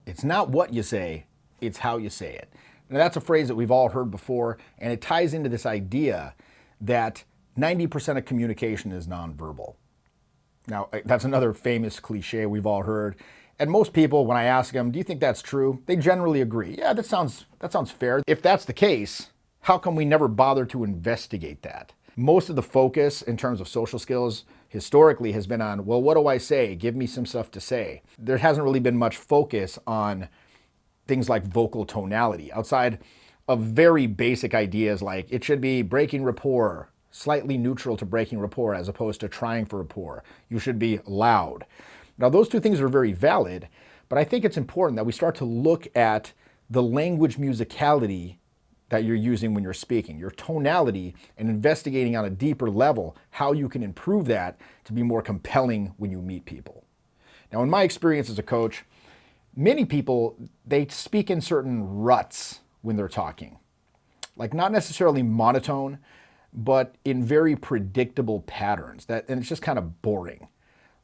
It's not what you say, it's how you say it. Now, that's a phrase that we've all heard before, and it ties into this idea that 90% of communication is nonverbal. Now, that's another famous cliche we've all heard. And most people, when I ask them, do you think that's true? They generally agree. Yeah, that sounds fair. If that's the case, how come we never bother to investigate that? Most of the focus in terms of social skills historically has been on, well, what do I say? Give me some stuff to say. There hasn't really been much focus on things like vocal tonality outside of very basic ideas like it should be breaking rapport, slightly neutral to breaking rapport as opposed to trying for rapport. You should be loud. Now, those two things are very valid, but I think it's important that we start to look at the language musicality that you're using when you're speaking, your tonality, and investigating on a deeper level how you can improve that to be more compelling when you meet people. Now, in my experience as a coach, many people, they speak in certain ruts when they're talking. Like not necessarily monotone, but in very predictable patterns, and it's just kind of boring.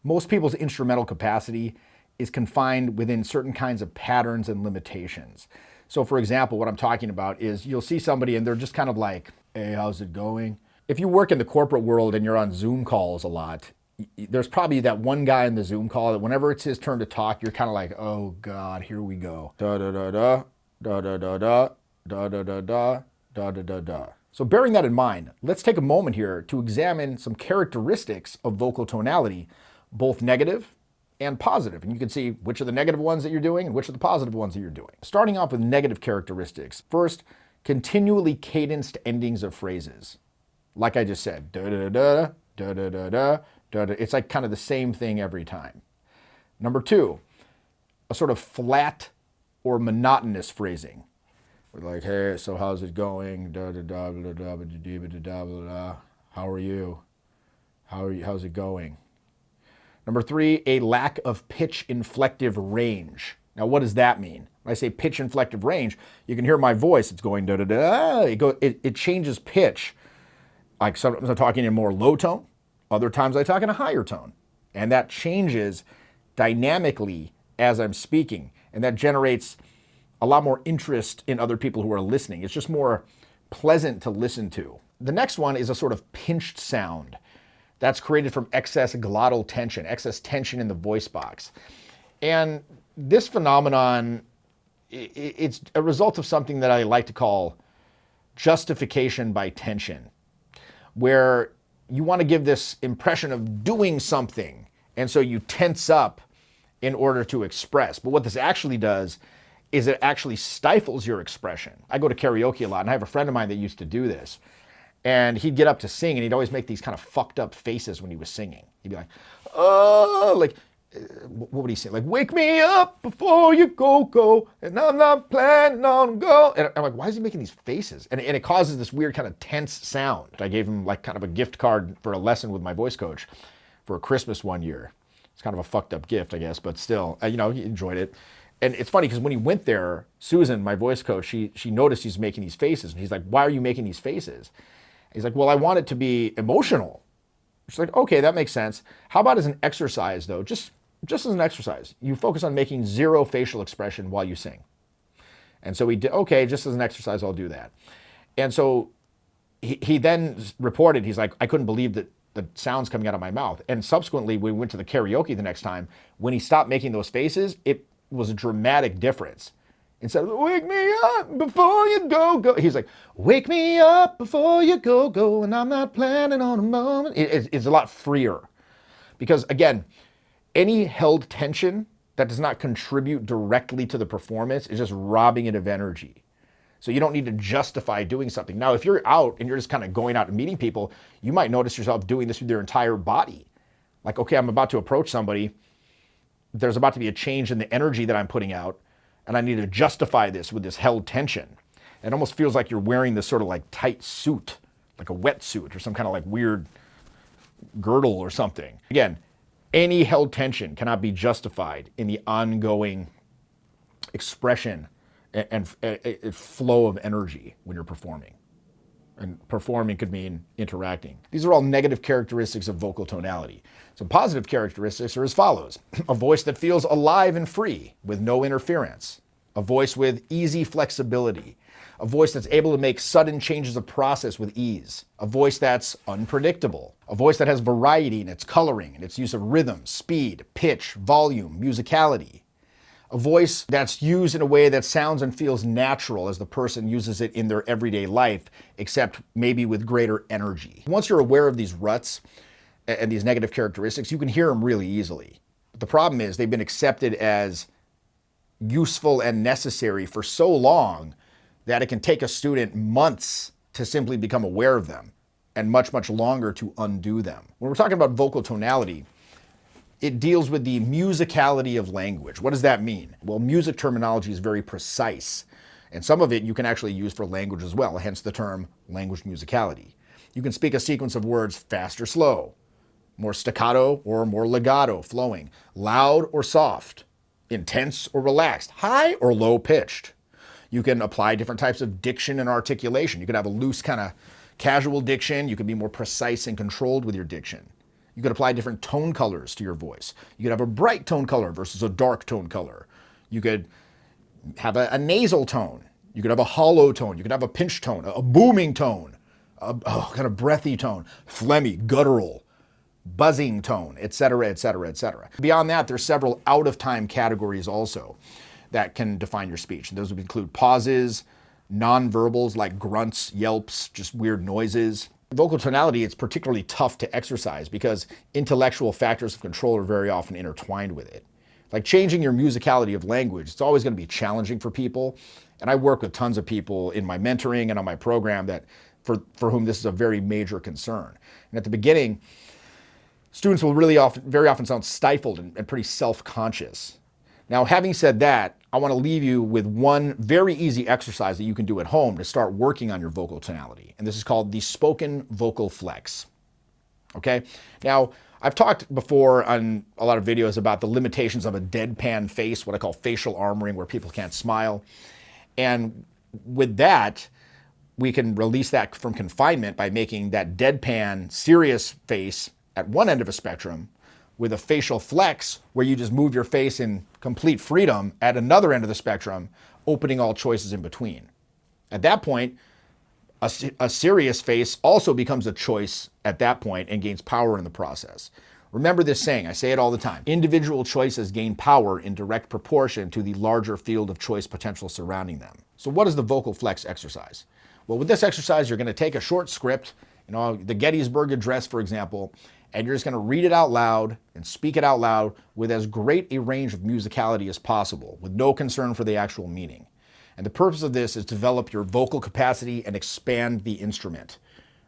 Most people's instrumental capacity is confined within certain kinds of patterns and limitations. So for example, what I'm talking about is you'll see somebody and they're just kind of like, hey, how's it going? If you work in the corporate world and you're on Zoom calls a lot, there's probably that one guy in the Zoom call that whenever it's his turn to talk, you're kind of like, oh God, here we go. Da da da da, da da da da, da da da da, da da da da. So bearing that in mind, let's take a moment here to examine some characteristics of vocal tonality, both negative and positive. And you can see which are the negative ones that you're doing and which are the positive ones that you're doing. Starting off with negative characteristics. First, continually cadenced endings of phrases. Like I just said, da da da da da da da da. It's like kind of the same thing every time. Number two, a sort of flat or monotonous phrasing. We're like, hey, so how's it going? Da da da da da da da da da. How are you? How's it going? Number three, a lack of pitch inflective range. Now, what does that mean? When I say pitch inflective range, you can hear my voice. It's going da da da. It changes pitch. Like sometimes I'm talking in more low tone. Other times I talk in a higher tone. And that changes dynamically as I'm speaking. And that generates a lot more interest in other people who are listening. It's just more pleasant to listen to. The next one is a sort of pinched sound. That's created from excess glottal tension, excess tension in the voice box. And this phenomenon, it's a result of something that I like to call justification by tension, where you want to give this impression of doing something, and so you tense up in order to express. But what this actually does is it actually stifles your expression. I go to karaoke a lot, and I have a friend of mine that used to do this. And he'd get up to sing, and he'd always make these kind of fucked up faces when he was singing. He'd be like, oh, like, what would he say? Like, wake me up before you go, and I'm not planning on go. And I'm like, why is he making these faces? And it causes this weird kind of tense sound. I gave him like kind of a gift card for a lesson with my voice coach for Christmas one year. It's kind of a fucked up gift, I guess, but still, he enjoyed it. And it's funny because when he went there, Susan, my voice coach, she noticed he's making these faces. And he's like, why are you making these faces? He's like, well, I want it to be emotional. She's like, okay, that makes sense. How about as an exercise, though? Just as an exercise. You focus on making zero facial expression while you sing. And so he did, okay, just as an exercise, I'll do that. And so he then reported, he's like, I couldn't believe that the sounds coming out of my mouth. And subsequently, we went to the karaoke the next time. When he stopped making those faces, it was a dramatic difference. Instead of, wake me up before you go. He's like, wake me up before you go, and I'm not planning on a moment. It's a lot freer. Because again, any held tension that does not contribute directly to the performance is just robbing it of energy. So you don't need to justify doing something. Now, if you're out and you're just kind of going out and meeting people, you might notice yourself doing this with your entire body. Like, okay, I'm about to approach somebody. There's about to be a change in the energy that I'm putting out. And I need to justify this with this held tension. It almost feels like you're wearing this sort of like tight suit, like a wetsuit or some kind of like weird girdle or something. Again, any held tension cannot be justified in the ongoing expression and flow of energy when you're performing. And performing could mean interacting. These are all negative characteristics of vocal tonality. Some positive characteristics are as follows. A voice that feels alive and free with no interference. A voice with easy flexibility. A voice that's able to make sudden changes of process with ease. A voice that's unpredictable. A voice that has variety in its coloring and its use of rhythm, speed, pitch, volume, musicality. A voice that's used in a way that sounds and feels natural as the person uses it in their everyday life, except maybe with greater energy. Once you're aware of these ruts and these negative characteristics, you can hear them really easily. But the problem is they've been accepted as useful and necessary for so long that it can take a student months to simply become aware of them and much, much longer to undo them. When we're talking about vocal tonality, it deals with the musicality of language. What does that mean? Well, music terminology is very precise, and some of it you can actually use for language as well, hence the term language musicality. You can speak a sequence of words fast or slow, more staccato or more legato flowing, loud or soft, intense or relaxed, high or low pitched. You can apply different types of diction and articulation. You could have a loose kind of casual diction. You could be more precise and controlled with your diction. You could apply different tone colors to your voice. You could have a bright tone color versus a dark tone color. You could have a nasal tone. You could have a hollow tone. You could have a pinch tone, a booming tone, a kind of breathy tone, phlegmy, guttural, buzzing tone, etc., etc., etc. Beyond that, there's several out-of-time categories also that can define your speech. Those would include pauses, nonverbals like grunts, yelps, just weird noises. Vocal tonality, it's particularly tough to exercise because intellectual factors of control are very often intertwined with it. Like changing your musicality of language, it's always going to be challenging for people. And I work with tons of people in my mentoring and on my program that for whom this is a very major concern. And at the beginning, students will very often sound stifled and pretty self-conscious. Now, having said that, I want to leave you with one very easy exercise that you can do at home to start working on your vocal tonality. And this is called the spoken vocal flex. Okay? Now, I've talked before on a lot of videos about the limitations of a deadpan face, what I call facial armoring, where people can't smile. And with that, we can release that from confinement by making that deadpan, serious face at one end of a spectrum with a facial flex where you just move your face in complete freedom at another end of the spectrum, opening all choices in between. At that point, a serious face also becomes a choice at that point and gains power in the process. Remember this saying, I say it all the time, individual choices gain power in direct proportion to the larger field of choice potential surrounding them. So what is the vocal flex exercise? Well, with this exercise, you're going to take a short script, the Gettysburg Address, for example, and you're just going to read it out loud and speak it out loud with as great a range of musicality as possible, with no concern for the actual meaning. And the purpose of this is to develop your vocal capacity and expand the instrument.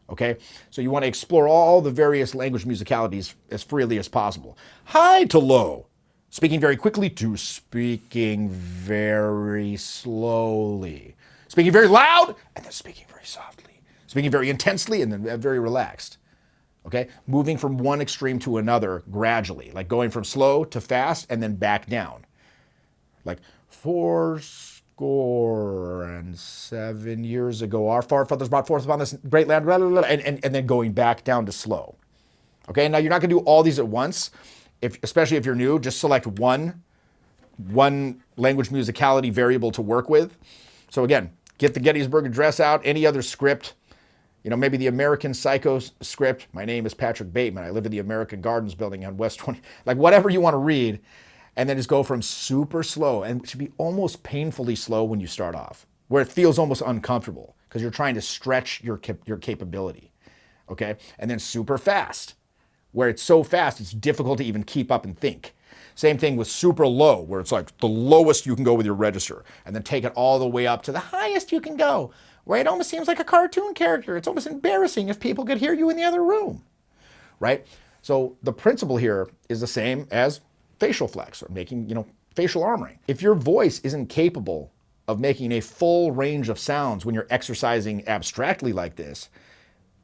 Okay? So you want to explore all the various language musicalities as freely as possible. High to low. Speaking very quickly to speaking very slowly. Speaking very loud and then speaking very softly. Speaking very intensely and then very relaxed. Okay? Moving from one extreme to another gradually, like going from slow to fast and then back down. Like 7 years ago, our forefathers brought forth upon this great land, blah, blah, blah, and then going back down to slow. Okay? Now you're not going to do all these at once, especially if you're new. Just select one language musicality variable to work with. So again, get the Gettysburg Address out, any other script. Maybe the American Psycho script. My name is Patrick Bateman. I live in the American Gardens building on West 20. Like whatever you want to read, and then just go from super slow, and it should be almost painfully slow when you start off, where it feels almost uncomfortable because you're trying to stretch your capability, okay? And then super fast, where it's so fast it's difficult to even keep up and think. Same thing with super low, where it's like the lowest you can go with your register, and then take it all the way up to the highest you can go, where it almost seems like a cartoon character. It's almost embarrassing if people could hear you in the other room, right? So the principle here is the same as facial flex or making, facial armoring. If your voice isn't capable of making a full range of sounds when you're exercising abstractly like this,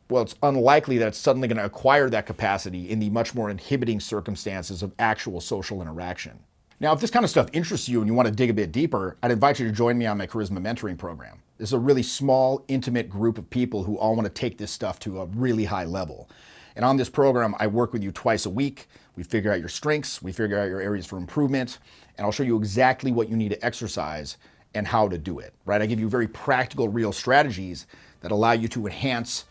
well, it's unlikely that it's suddenly going to acquire that capacity in the much more inhibiting circumstances of actual social interaction. Now, if this kind of stuff interests you and you want to dig a bit deeper, I'd invite you to join me on my Charisma Mentoring Program. This is a really small, intimate group of people who all want to take this stuff to a really high level. And on this program, I work with you twice a week. We figure out your strengths, we figure out your areas for improvement, and I'll show you exactly what you need to exercise and how to do it, right? I give you very practical, real strategies that allow you to enhance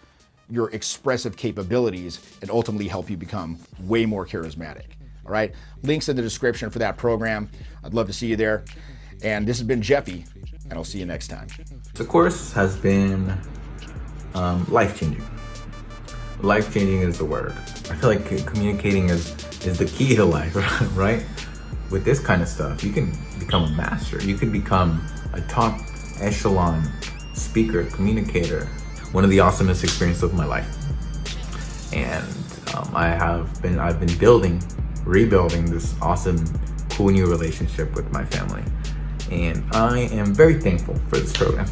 your expressive capabilities and ultimately help you become way more charismatic, all right? Links in the description for that program. I'd love to see you there. And this has been Jeffy, and I'll see you next time. The course has been life-changing. Life-changing is the word. I feel like communicating is the key to life, right? With this kind of stuff, you can become a master. You can become a top echelon speaker, communicator. One of the awesomest experiences of my life. And I've been rebuilding this awesome, cool new relationship with my family. And I am very thankful for this program.